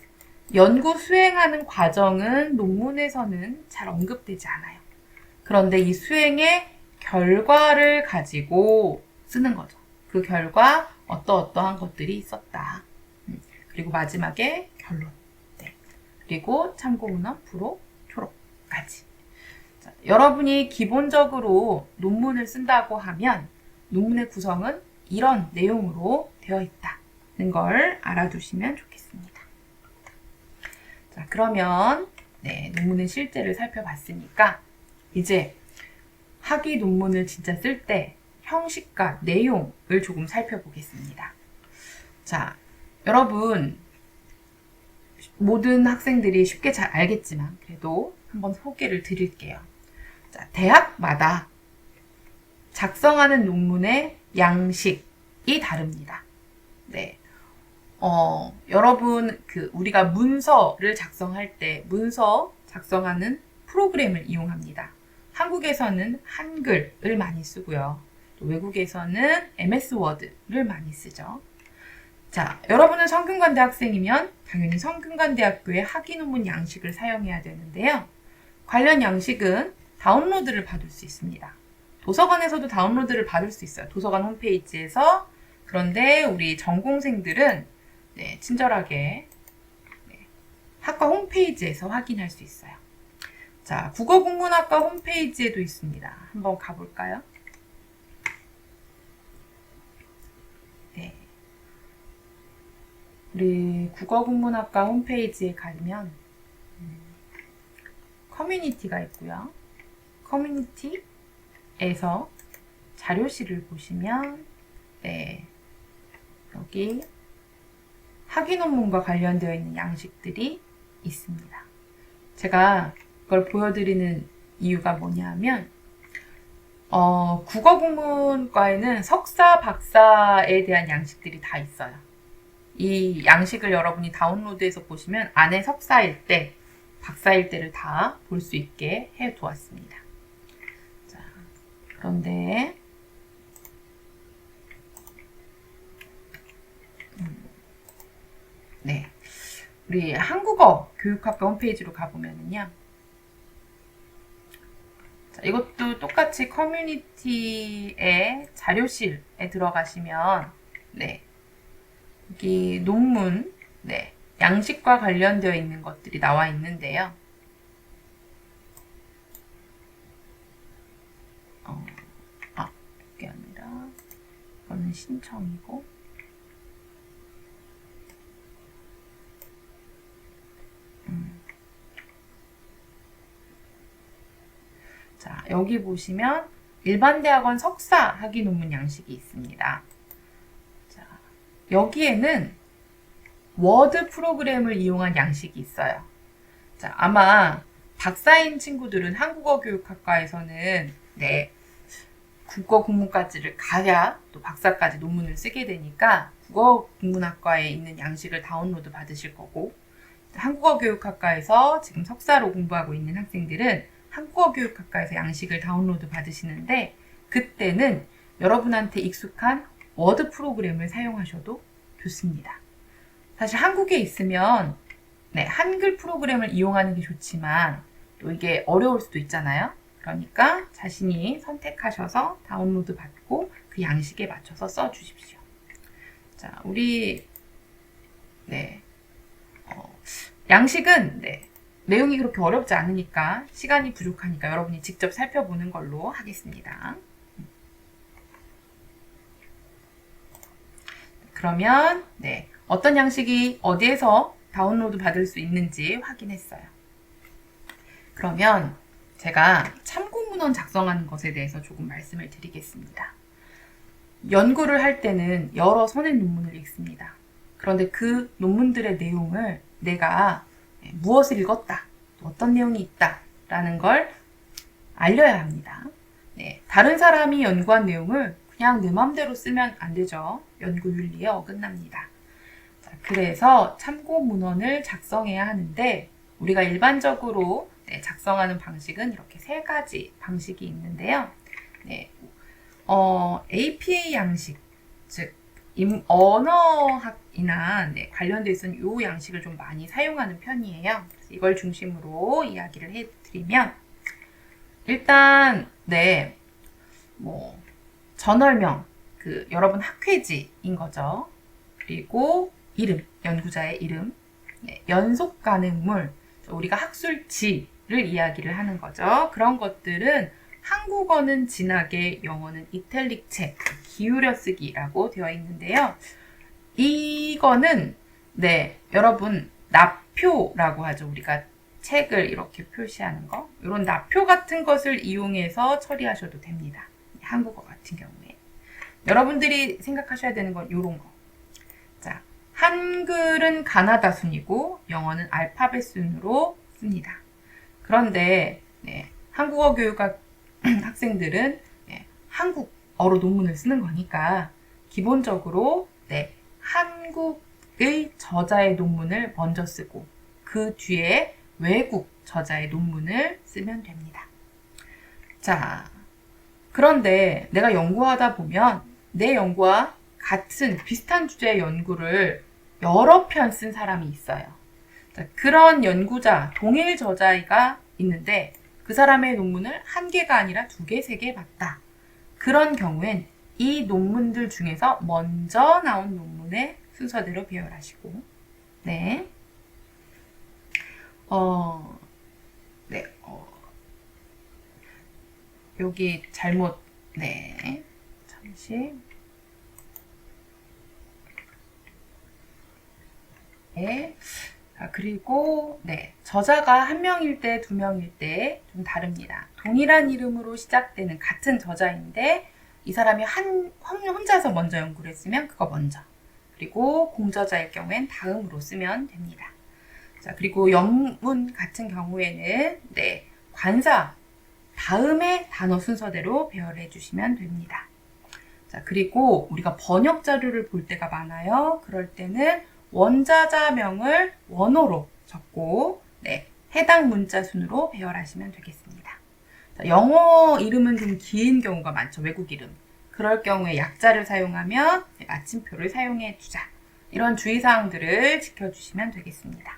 연구 수행하는 과정은 논문에서는 잘 언급되지 않아요. 그런데 이 수행의 결과를 가지고 쓰는 거죠. 그 결과 어떠한 것들이 있었다. 그리고 마지막에 결론. 네. 그리고 참고문헌, 부록, 초록까지. 자, 여러분이 기본적으로 논문을 쓴다고 하면 논문의 구성은 이런 내용으로 되어 있다는 걸 알아두시면 좋겠습니다. 자, 그러면 네, 논문의 실제를 살펴봤으니까 이제 학위 논문을 진짜 쓸 때 형식과 내용을 조금 살펴보겠습니다. 자, 여러분 모든 학생들이 쉽게 잘 알겠지만 그래도 한번 소개를 드릴게요. 자, 대학마다 작성하는 논문의 양식이 다릅니다. 네. 여러분, 우리가 문서를 작성할 때 문서 작성하는 프로그램을 이용합니다. 한국에서는 한글을 많이 쓰고요. 또 외국에서는 MS 워드를 많이 쓰죠. 자, 여러분은 성균관대 학생이면 당연히 성균관대학교의 학위 논문 양식을 사용해야 되는데요. 관련 양식은 다운로드를 받을 수 있습니다. 도서관에서도 다운로드를 받을 수 있어요. 도서관 홈페이지에서. 그런데 우리 전공생들은 네, 친절하게 네, 학과 홈페이지에서 확인할 수 있어요. 자, 국어국문학과 홈페이지에도 있습니다. 한번 가볼까요? 네. 우리 국어국문학과 홈페이지에 가면 커뮤니티가 있고요. 커뮤니티에서 자료실을 보시면 네, 여기 학위 논문과 관련되어 있는 양식들이 있습니다. 제가 그걸 보여드리는 이유가 뭐냐면 국어국문과에는 석사, 박사에 대한 양식들이 다 있어요. 이 양식을 여러분이 다운로드해서 보시면 안에 석사일 때, 박사일 때를 다 볼 수 있게 해두었습니다. 자, 그런데 네, 우리 한국어 교육학과 홈페이지로 가보면은요. 자, 이것도 똑같이 커뮤니티의 자료실에 들어가시면 네, 여기 논문, 네, 양식과 관련되어 있는 것들이 나와 있는데요. 이게 아니라 이거는 신청이고 자, 여기 보시면 일반대학원 석사 학위 논문 양식이 있습니다. 자, 여기에는 워드 프로그램을 이용한 양식이 있어요. 자, 아마 박사인 친구들은 한국어 교육학과에서는 네, 국어 국문까지를 가야 또 박사까지 논문을 쓰게 되니까 국어 국문학과에 있는 양식을 다운로드 받으실 거고, 한국어 교육학과에서 지금 석사로 공부하고 있는 학생들은 한국어 교육학과에서 양식을 다운로드 받으시는데, 그때는 여러분한테 익숙한 워드 프로그램을 사용하셔도 좋습니다. 사실 한국에 있으면 한글 프로그램을 이용하는 게 좋지만 또 이게 어려울 수도 있잖아요. 그러니까 자신이 선택하셔서 다운로드 받고 그 양식에 맞춰서 써주십시오. 자, 우리 양식은 내용이 그렇게 어렵지 않으니까, 시간이 부족하니까 여러분이 직접 살펴보는 걸로 하겠습니다. 그러면 어떤 양식이 어디에서 다운로드 받을 수 있는지 확인했어요. 그러면 제가 참고문헌 작성하는 것에 대해서 조금 말씀을 드리겠습니다. 연구를 할 때는 여러 선의 논문을 읽습니다. 그런데 그 논문들의 내용을 내가 무엇을 읽었다, 어떤 내용이 있다 라는 걸 알려야 합니다. 다른 사람이 연구한 내용을 그냥 내 마음대로 쓰면 안 되죠. 연구윤리에 어긋납니다. 자, 그래서 참고문헌을 작성해야 하는데, 우리가 일반적으로 작성하는 방식은 이렇게 3가지 방식이 있는데요. APA 양식, 즉 언어학이나 관련되어 있는 이 양식을 좀 많이 사용하는 편이에요. 그래서 이걸 중심으로 이야기를 해드리면, 일단 전월명, 여러분 학회지인 거죠. 그리고 이름, 연구자의 이름, 연속 가능물, 우리가 학술지를 이야기를 하는 거죠. 그런 것들은 한국어는 진하게, 영어는 이탈릭 책, 기울여 쓰기라고 되어 있는데요. 이거는 여러분 나표라고 하죠. 우리가 책을 이렇게 표시하는 거, 이런 나표 같은 것을 이용해서 처리하셔도 됩니다. 한국어 같은 경우에 여러분들이 생각하셔야 되는 건 이런 거. 자, 한글은 가나다 순이고 영어는 알파벳 순으로 씁니다. 그런데 한국어 교육학 학생들은 한국어로 논문을 쓰는 거니까 기본적으로 한국의 저자의 논문을 먼저 쓰고 그 뒤에 외국 저자의 논문을 쓰면 됩니다. 자, 그런데 내가 연구하다 보면 내 연구와 같은 비슷한 주제의 연구를 여러 편 쓴 사람이 있어요. 자, 그런 연구자, 동일 저자가 있는데 그 사람의 논문을 1개가 아니라 2개, 3개 봤다. 그런 경우엔 이 논문들 중에서 먼저 나온 논문의 순서대로 배열하시고, 여기 잘못, 잠시. 자, 그리고, 저자가 1명일 때, 2명일 때 좀 다릅니다. 동일한 이름으로 시작되는 같은 저자인데, 이 사람이 혼자서 먼저 연구를 했으면 그거 먼저. 그리고 공저자일 경우엔 다음으로 쓰면 됩니다. 자, 그리고 영문 같은 경우에는, 관사, 다음에 단어 순서대로 배열해 주시면 됩니다. 자, 그리고 우리가 번역 자료를 볼 때가 많아요. 그럴 때는 원자자명을 원어로 적고, 해당 문자 순으로 배열하시면 되겠습니다. 자, 영어 이름은 좀 긴 경우가 많죠. 외국 이름. 그럴 경우에 약자를 사용하면 마침표를 사용해 주자. 이런 주의사항들을 지켜주시면 되겠습니다.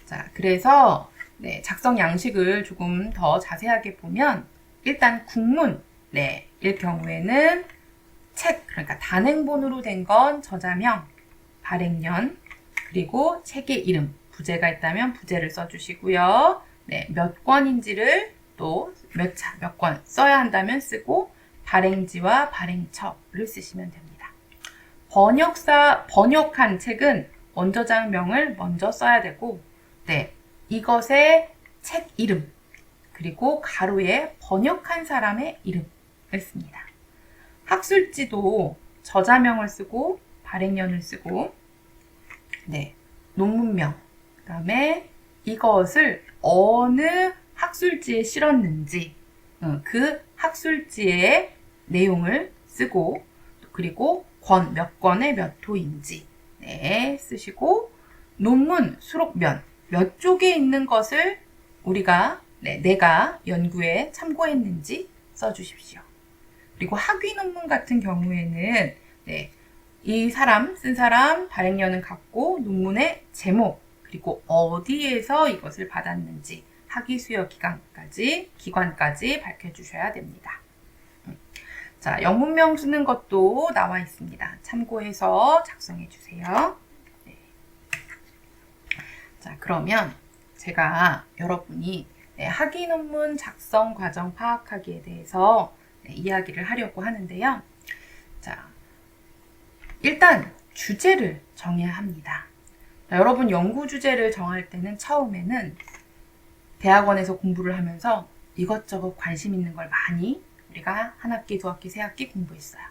자, 그래서 작성 양식을 조금 더 자세하게 보면, 일단 국문, 일 경우에는 책, 그러니까 단행본으로 된 건 저자명, 발행년, 그리고 책의 이름, 부제가 있다면 부제를 써주시고요. 몇 권인지를 또 몇 차, 몇 권 써야 한다면 쓰고, 발행지와 발행처를 쓰시면 됩니다. 번역한 책은 원저자명을 먼저 써야 되고, 이것의 책 이름, 그리고 가로에 번역한 사람의 이름을 씁니다. 학술지도 저자명을 쓰고, 발행년을 쓰고, 논문명, 그 다음에 이것을 어느 학술지에 실었는지, 그 학술지의 내용을 쓰고, 그리고 몇 권의 몇 호인지 네, 쓰시고, 논문 수록면 몇 쪽에 있는 것을 내가 연구에 참고했는지 써주십시오. 그리고 학위 논문 같은 경우에는 이 쓴 사람, 발행년은 같고 논문의 제목, 그리고 어디에서 이것을 받았는지 학위 수여 기관까지 밝혀주셔야 됩니다. 자, 영문명 쓰는 것도 나와 있습니다. 참고해서 작성해 주세요. 네. 자, 그러면 제가 여러분이 학위 논문 작성 과정 파악하기에 대해서 이야기를 하려고 하는데요. 자, 일단 주제를 정해야 합니다. 자, 여러분 연구 주제를 정할 때는 처음에는 대학원에서 공부를 하면서 이것저것 관심 있는 걸 많이 우리가 한 학기, 두 학기, 세 학기 공부했어요.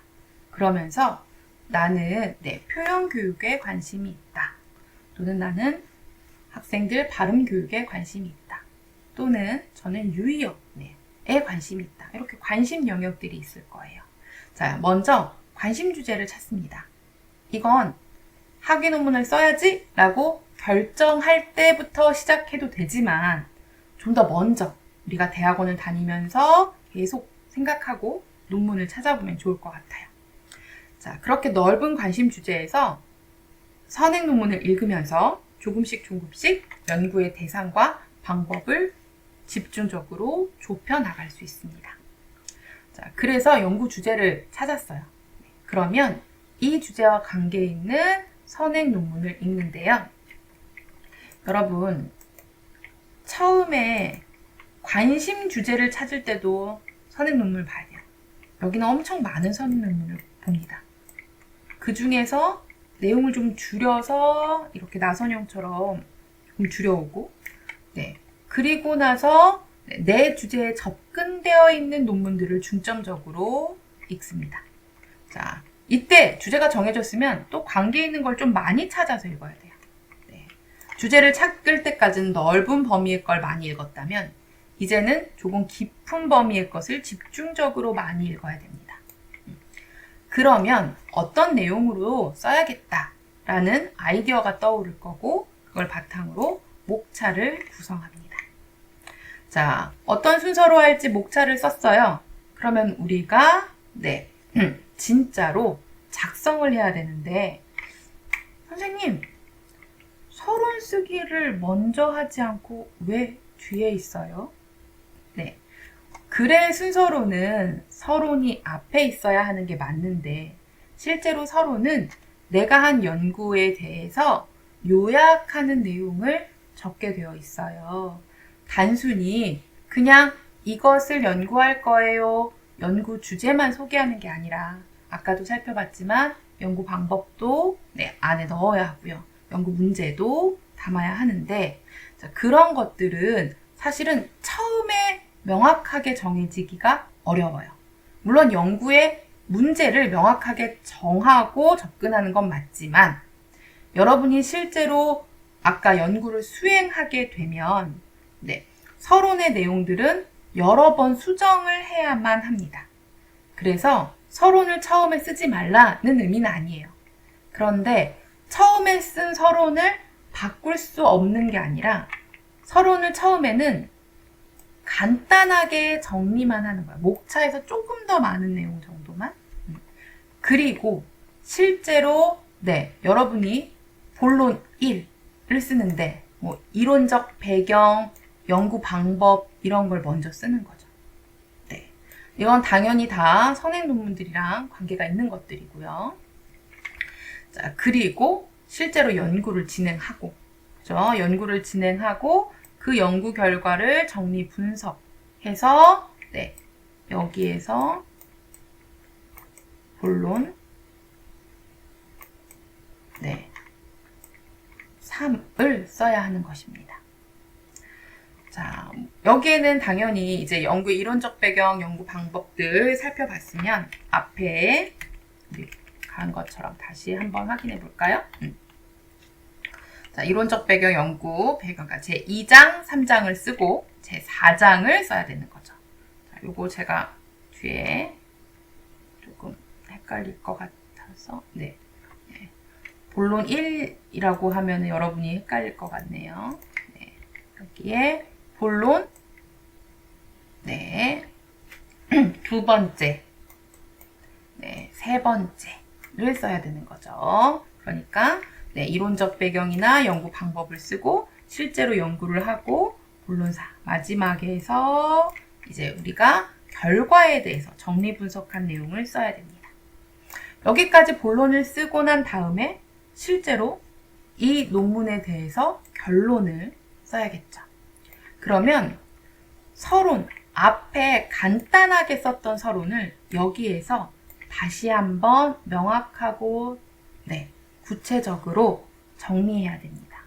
그러면서 나는 표현 교육에 관심이 있다. 또는 나는 학생들 발음 교육에 관심이 있다. 또는 저는 유의어에 관심이 있다. 이렇게 관심 영역들이 있을 거예요. 자, 먼저 관심 주제를 찾습니다. 이건 학위 논문을 써야지 라고 결정할 때부터 시작해도 되지만 좀 더 먼저 우리가 대학원을 다니면서 계속 생각하고 논문을 찾아보면 좋을 것 같아요. 자, 그렇게 넓은 관심 주제에서 선행 논문을 읽으면서 조금씩 연구의 대상과 방법을 집중적으로 좁혀 나갈 수 있습니다. 자, 그래서 연구 주제를 찾았어요. 그러면 이 주제와 관계 있는 선행 논문을 읽는데요. 여러분, 처음에 관심 주제를 찾을 때도 선행 논문을 봐야 돼요. 여기는 엄청 많은 선행 논문을 봅니다. 그 중에서 내용을 좀 줄여서 이렇게 나선형처럼 좀 줄여오고, 그리고 나서 내 주제에 접근되어 있는 논문들을 중점적으로 읽습니다. 자, 이때 주제가 정해졌으면 또 관계 있는 걸 좀 많이 찾아서 읽어야 돼요. 주제를 찾을 때까지는 넓은 범위의 걸 많이 읽었다면 이제는 조금 깊은 범위의 것을 집중적으로 많이 읽어야 됩니다. 그러면 어떤 내용으로 써야겠다라는 아이디어가 떠오를 거고 그걸 바탕으로 목차를 구성합니다. 자, 어떤 순서로 할지 목차를 썼어요. 그러면 우리가 진짜로 작성을 해야 되는데 선생님, 서론 쓰기를 먼저 하지 않고 왜 뒤에 있어요? 글의 순서로는 서론이 앞에 있어야 하는 게 맞는데 실제로 서론은 내가 한 연구에 대해서 요약하는 내용을 적게 되어 있어요. 단순히 그냥 이것을 연구할 거예요. 연구 주제만 소개하는 게 아니라 아까도 살펴봤지만 연구 방법도 안에 넣어야 하고요. 연구 문제도 담아야 하는데 그런 것들은 사실은 처음에 명확하게 정해지기가 어려워요. 물론 연구의 문제를 명확하게 정하고 접근하는 건 맞지만 여러분이 실제로 아까 연구를 수행하게 되면 서론의 내용들은 여러 번 수정을 해야만 합니다. 그래서 서론을 처음에 쓰지 말라는 의미는 아니에요. 그런데 처음에 쓴 서론을 바꿀 수 없는 게 아니라 서론을 처음에는 간단하게 정리만 하는 거예요. 목차에서 조금 더 많은 내용 정도만. 그리고 실제로 여러분이 본론 1을 쓰는데 이론적 배경, 연구 방법 이런 걸 먼저 쓰는 거죠. 이건 당연히 다 선행 논문들이랑 관계가 있는 것들이고요. 자, 그리고 실제로 연구를 진행하고, 그죠? 연구를 진행하고 그 연구 결과를 정리 분석해서 여기에서 본론 3을 써야 하는 것입니다. 자, 여기에는 당연히 이제 연구의 이론적 배경, 연구 방법들 살펴봤으면 앞에 간 것처럼 다시 한번 확인해 볼까요? 자, 이론적 배경, 연구 배경가 제 2장, 3장을 쓰고 제 4장을 써야 되는 거죠. 자, 요거 제가 뒤에 조금 헷갈릴 것 같아서 네. 본론 1이라고 하면 여러분이 헷갈릴 것 같네요. 네. 여기에 본론 네. 두 번째 네. 세 번째를 써야 되는 거죠. 그러니까 네. 이론적 배경이나 연구 방법을 쓰고 실제로 연구를 하고 본론사 마지막에서 이제 우리가 결과에 대해서 정리 분석한 내용을 써야 됩니다. 여기까지 본론을 쓰고 난 다음에 실제로 이 논문에 대해서 결론을 써야겠죠. 그러면 서론, 앞에 간단하게 썼던 서론을 여기에서 다시 한번 명확하고 네, 구체적으로 정리해야 됩니다.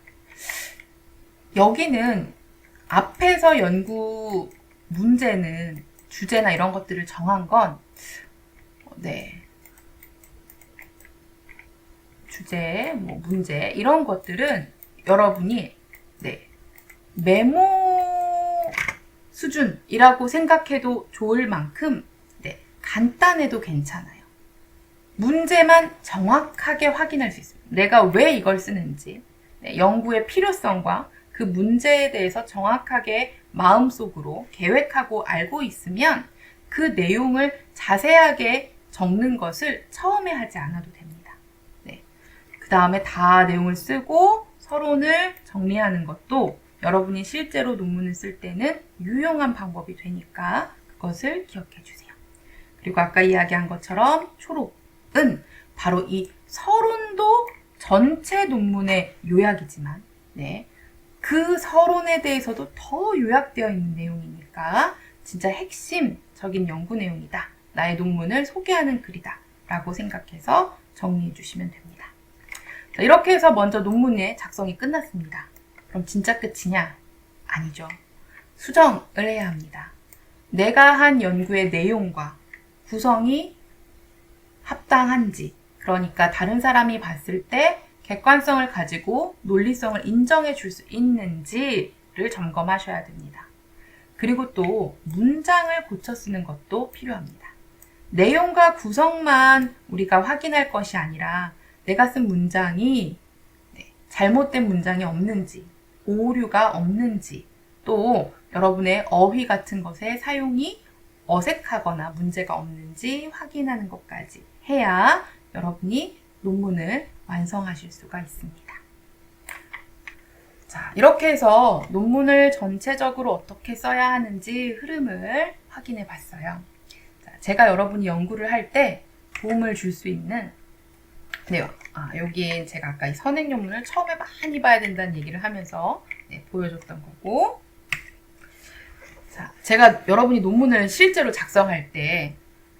여기는 앞에서 연구 문제는 주제나 이런 것들을 정한 건 네, 주제, 뭐 문제 이런 것들은 여러분이 네, 메모 수준이라고 생각해도 좋을 만큼 네, 간단해도 괜찮아요. 문제만 정확하게 확인할 수 있습니다. 내가 왜 이걸 쓰는지, 네, 연구의 필요성과 그 문제에 대해서 정확하게 마음속으로 계획하고 알고 있으면 그 내용을 자세하게 적는 것을 처음에 하지 않아도 됩니다. 네. 그 다음에 다 내용을 쓰고 서론을 정리하는 것도 여러분이 실제로 논문을 쓸 때는 유용한 방법이 되니까 그것을 기억해 주세요. 그리고 아까 이야기한 것처럼 초록은 바로 이 서론도 전체 논문의 요약이지만 네, 그 서론에 대해서도 더 요약되어 있는 내용이니까 진짜 핵심적인 연구 내용이다. 나의 논문을 소개하는 글이다. 라고 생각해서 정리해 주시면 됩니다. 자, 이렇게 해서 먼저 논문의 작성이 끝났습니다. 그럼 진짜 끝이냐? 아니죠. 수정을 해야 합니다. 내가 한 연구의 내용과 구성이 합당한지, 그러니까 다른 사람이 봤을 때 객관성을 가지고 논리성을 인정해 줄 수 있는지를 점검하셔야 됩니다. 그리고 또 문장을 고쳐 쓰는 것도 필요합니다. 내용과 구성만 우리가 확인할 것이 아니라 내가 쓴 문장이 잘못된 문장이 없는지, 오류가 없는지, 또 여러분의 어휘 같은 것의 사용이 어색하거나 문제가 없는지 확인하는 것까지 해야 여러분이 논문을 완성하실 수가 있습니다. 자, 이렇게 해서 논문을 전체적으로 어떻게 써야 하는지 흐름을 확인해 봤어요. 자, 제가 여러분이 연구를 할 때 도움을 줄 수 있는 여기 제가 아까 이 선행논문을 처음에 많이 봐야 된다는 얘기를 하면서 보여줬던 거고, 자, 제가 여러분이 논문을 실제로 작성할 때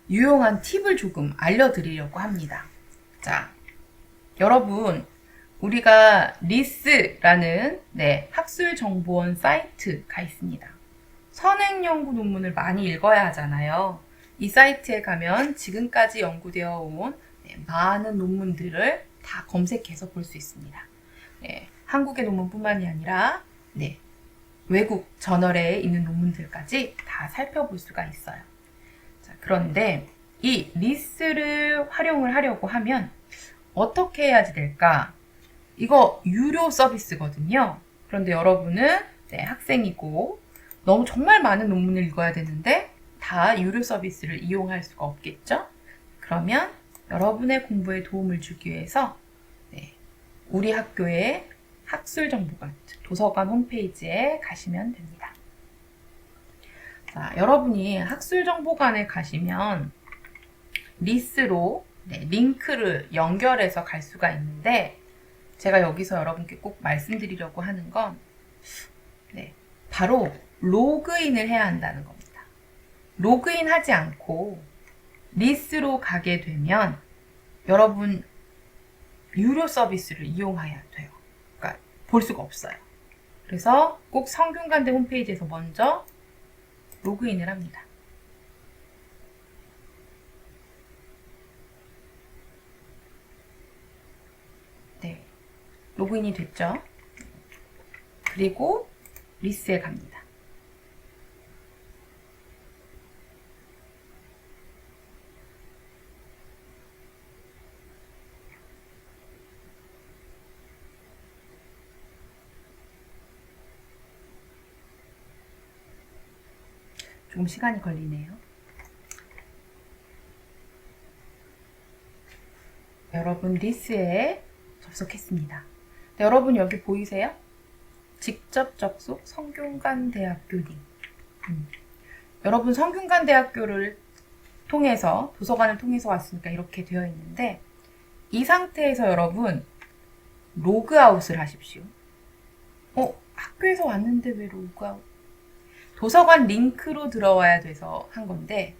유용한 팁을 조금 알려드리려고 합니다. 자, 여러분, 우리가 리스라는 학술정보원 사이트가 있습니다. 선행연구 논문을 많이 읽어야 하잖아요. 이 사이트에 가면 지금까지 연구되어 온 많은 논문들을 다 검색해서 볼 수 있습니다. 한국의 논문뿐만이 아니라 외국 저널에 있는 논문들까지 다 살펴볼 수가 있어요. 자, 그런데 이 리스를 활용을 하려고 하면 어떻게 해야지 될까? 이거 유료 서비스거든요. 그런데 여러분은 학생이고 너무 정말 많은 논문을 읽어야 되는데 다 유료 서비스를 이용할 수가 없겠죠? 그러면 여러분의 공부에 도움을 주기 위해서 우리 학교의 학술정보관, 도서관 홈페이지에 가시면 됩니다. 자, 여러분이 학술정보관에 가시면 리스로 링크를 연결해서 갈 수가 있는데, 제가 여기서 여러분께 꼭 말씀드리려고 하는 건 바로 로그인을 해야 한다는 겁니다. 로그인 하지 않고 리스로 가게 되면 여러분 유료 서비스를 이용해야 돼요. 그러니까 볼 수가 없어요. 그래서 꼭 성균관대 홈페이지에서 먼저 로그인을 합니다. 네, 로그인이 됐죠? 그리고 리스에 갑니다. 조금 시간이 걸리네요. 여러분 리스에 접속했습니다. 네, 여러분 여기 보이세요? 직접 접속 성균관대학교 링. 여러분 성균관대학교를 통해서 도서관을 통해서 왔으니까 이렇게 되어 있는데 이 상태에서 여러분 로그아웃을 하십시오. 학교에서 왔는데 왜 로그아웃? 도서관 링크로 들어와야 돼서 한 건데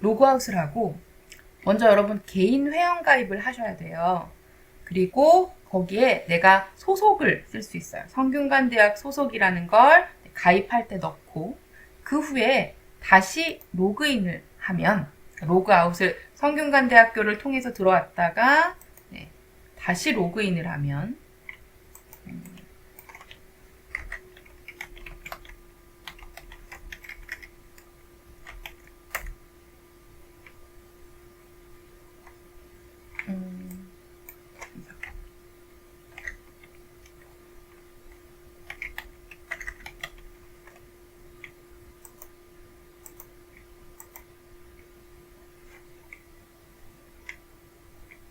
로그아웃을 하고 먼저 여러분 개인 회원가입을 하셔야 돼요. 그리고 거기에 내가 소속을 쓸 수 있어요. 성균관대학 소속이라는 걸 가입할 때 넣고 그 후에 다시 로그인을 하면 로그아웃을 성균관대학교를 통해서 들어왔다가 다시 로그인을 하면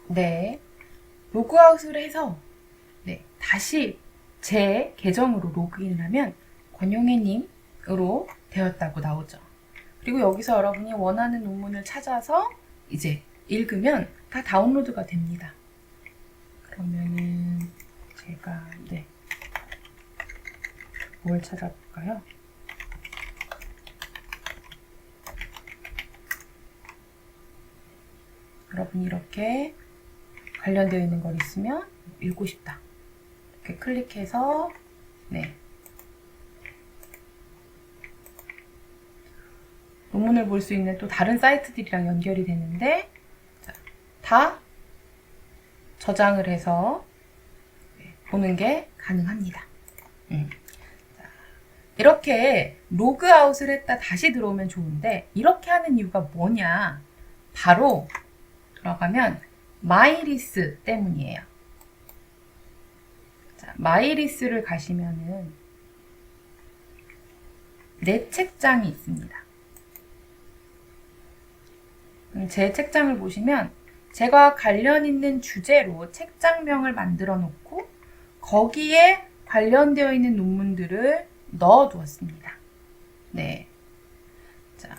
네, 로그아웃을 해서 다시 제 계정으로 로그인을 하면 권용혜님으로 되었다고 나오죠. 그리고 여기서 여러분이 원하는 논문을 찾아서 이제 읽으면 다 다운로드가 됩니다. 그러면은 제가 뭘 찾아볼까요? 여러분이 이렇게 관련되어 있는 걸 있으면 읽고 싶다. 이렇게 클릭해서 논문을 볼 수 있는 또 다른 사이트들이랑 연결이 되는데 다 저장을 해서 보는 게 가능합니다. 이렇게 로그아웃을 했다 다시 들어오면 좋은데 이렇게 하는 이유가 뭐냐? 바로 들어가면 마이리스 때문이에요. 자, 마이리스를 가시면은 내 책장이 있습니다. 제 책장을 보시면 제가 관련 있는 주제로 책장명을 만들어 놓고 거기에 관련되어 있는 논문들을 넣어 두었습니다. 자,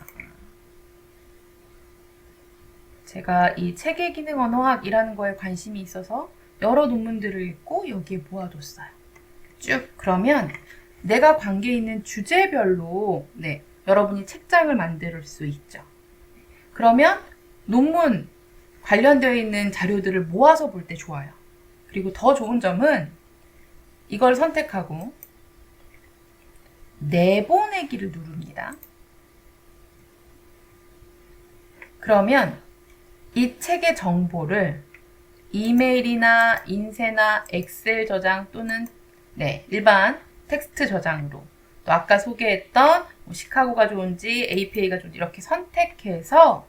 제가 이 체계 기능 언어학이라는 거에 관심이 있어서 여러 논문들을 읽고 여기에 모아뒀어요. 쭉 그러면 내가 관계 있는 주제별로 여러분이 책장을 만들 수 있죠. 그러면 논문 관련되어 있는 자료들을 모아서 볼 때 좋아요. 그리고 더 좋은 점은 이걸 선택하고 내보내기를 누릅니다. 그러면 이 책의 정보를 이메일이나 인쇄나 엑셀 저장 또는 일반 텍스트 저장으로 또 아까 소개했던 시카고가 좋은지 APA가 좋은지 이렇게 선택해서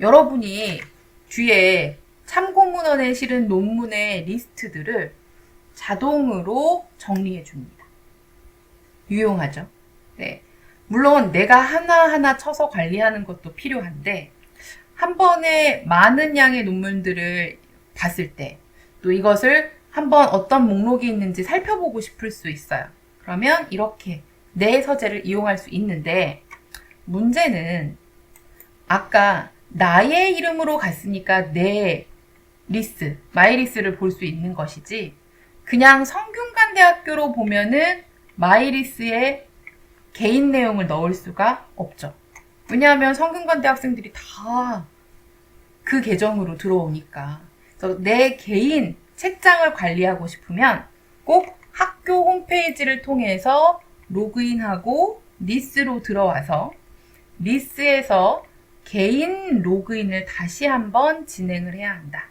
여러분이 뒤에 참고문헌에 실은 논문의 리스트들을 자동으로 정리해 줍니다. 유용하죠? 물론 내가 하나하나 쳐서 관리하는 것도 필요한데 한 번에 많은 양의 논문들을 봤을 때 또 이것을 한번 어떤 목록이 있는지 살펴보고 싶을 수 있어요. 그러면 이렇게 내 서재를 이용할 수 있는데 문제는 아까 나의 이름으로 갔으니까 내 리스, 마이리스를 볼 수 있는 것이지 그냥 성균관대학교로 보면은 마이리스에 개인 내용을 넣을 수가 없죠. 왜냐하면 성균관대 학생들이 다 그 계정으로 들어오니까. 그래서 내 개인 책장을 관리하고 싶으면 꼭 학교 홈페이지를 통해서 로그인하고 리스로 들어와서 리스에서 개인 로그인을 다시 한번 진행을 해야 한다.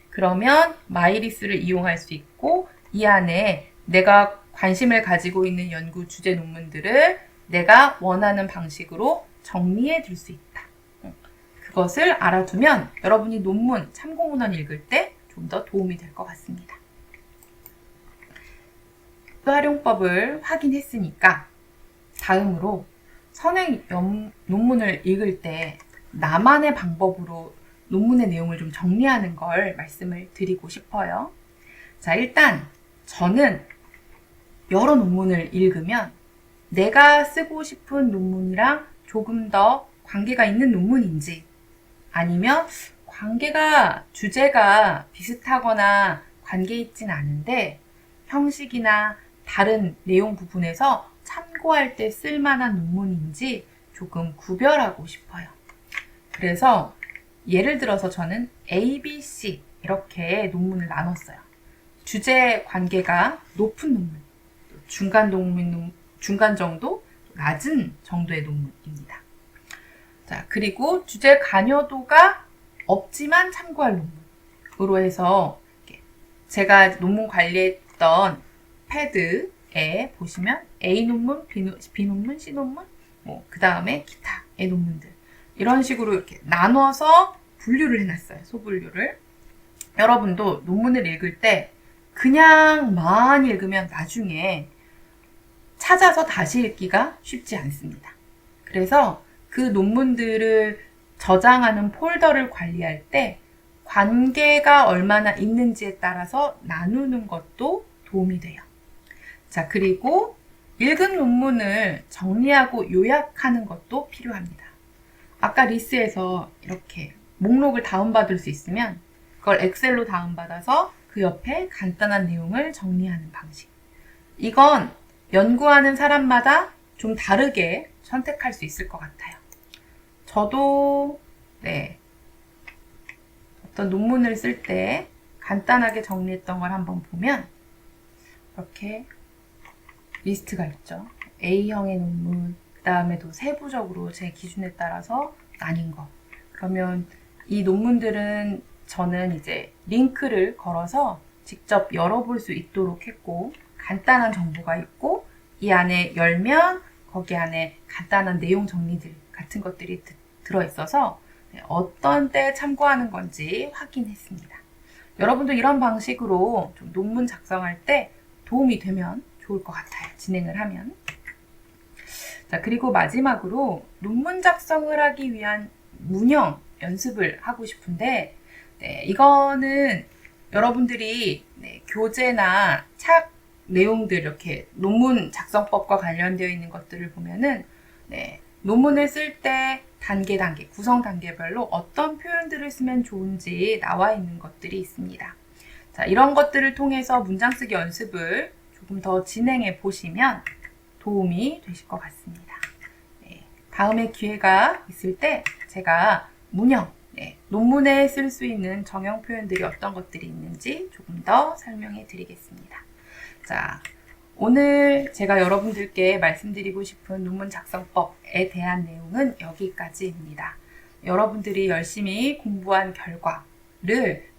그러면 마이리스를 이용할 수 있고 이 안에 내가 관심을 가지고 있는 연구 주제 논문들을 내가 원하는 방식으로 정리해 둘 수 있다. 그것을 알아두면 여러분이 논문, 참고문헌 읽을 때 좀 더 도움이 될 것 같습니다. 활용법을 확인했으니까 다음으로 논문을 읽을 때 나만의 방법으로 논문의 내용을 좀 정리하는 걸 말씀을 드리고 싶어요. 자, 일단 저는 여러 논문을 읽으면 내가 쓰고 싶은 논문이랑 조금 더 관계가 있는 논문인지, 아니면 주제가 비슷하거나 관계 있진 않은데 형식이나 다른 내용 부분에서 참고할 때 쓸만한 논문인지 조금 구별하고 싶어요. 그래서 예를 들어서 저는 A, B, C 이렇게 논문을 나눴어요. 주제 관계가 높은 논문, 중간 정도, 낮은 정도의 논문입니다. 자, 그리고 주제 관여도가 없지만 참고할 논문으로 해서 제가 논문 관리했던 패드에 보시면 A 논문, B 논문, C 논문, 그 다음에 기타의 논문들 이런 식으로 이렇게 나눠서 분류를 해놨어요. 소분류를. 여러분도 논문을 읽을 때 그냥 많이 읽으면 나중에 찾아서 다시 읽기가 쉽지 않습니다. 그래서 그 논문들을 저장하는 폴더를 관리할 때 관계가 얼마나 있는지에 따라서 나누는 것도 도움이 돼요. 자, 그리고 읽은 논문을 정리하고 요약하는 것도 필요합니다. 아까 리스에서 이렇게 목록을 다운받을 수 있으면 그걸 엑셀로 다운받아서 그 옆에 간단한 내용을 정리하는 방식. 이건 연구하는 사람마다 좀 다르게 선택할 수 있을 것 같아요. 저도 어떤 논문을 쓸 때 간단하게 정리했던 걸 한번 보면 이렇게 리스트가 있죠. A형의 논문, 그 다음에도 세부적으로 제 기준에 따라서 나뉜 거. 그러면 이 논문들은 저는 이제 링크를 걸어서 직접 열어볼 수 있도록 했고, 간단한 정보가 있고, 이 안에 열면 거기 안에 간단한 내용 정리들 같은 것들이 들어있어서 어떤 때 참고하는 건지 확인했습니다. 여러분도 이런 방식으로 좀 논문 작성할 때 도움이 되면 좋을 것 같아요. 진행을 하면. 자, 그리고 마지막으로 논문 작성을 하기 위한 문형 연습을 하고 싶은데, 이거는 여러분들이 교재나 책 내용들 이렇게 논문 작성법과 관련되어 있는 것들을 보면은 논문을 쓸 때 단계 구성 단계별로 어떤 표현들을 쓰면 좋은지 나와 있는 것들이 있습니다. 자, 이런 것들을 통해서 문장 쓰기 연습을 조금 더 진행해 보시면 도움이 되실 것 같습니다. 다음에 기회가 있을 때 제가 문형, 논문에 쓸 수 있는 정형 표현들이 어떤 것들이 있는지 조금 더 설명해 드리겠습니다. 자, 오늘 제가 여러분들께 말씀드리고 싶은 논문 작성법에 대한 내용은 여기까지입니다. 여러분들이 열심히 공부한 결과를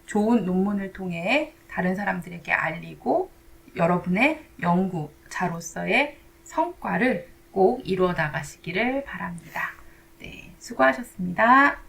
좋은 논문을 통해 다른 사람들에게 알리고 여러분의 연구자로서의 성과를 꼭 이루어 나가시기를 바랍니다. 수고하셨습니다.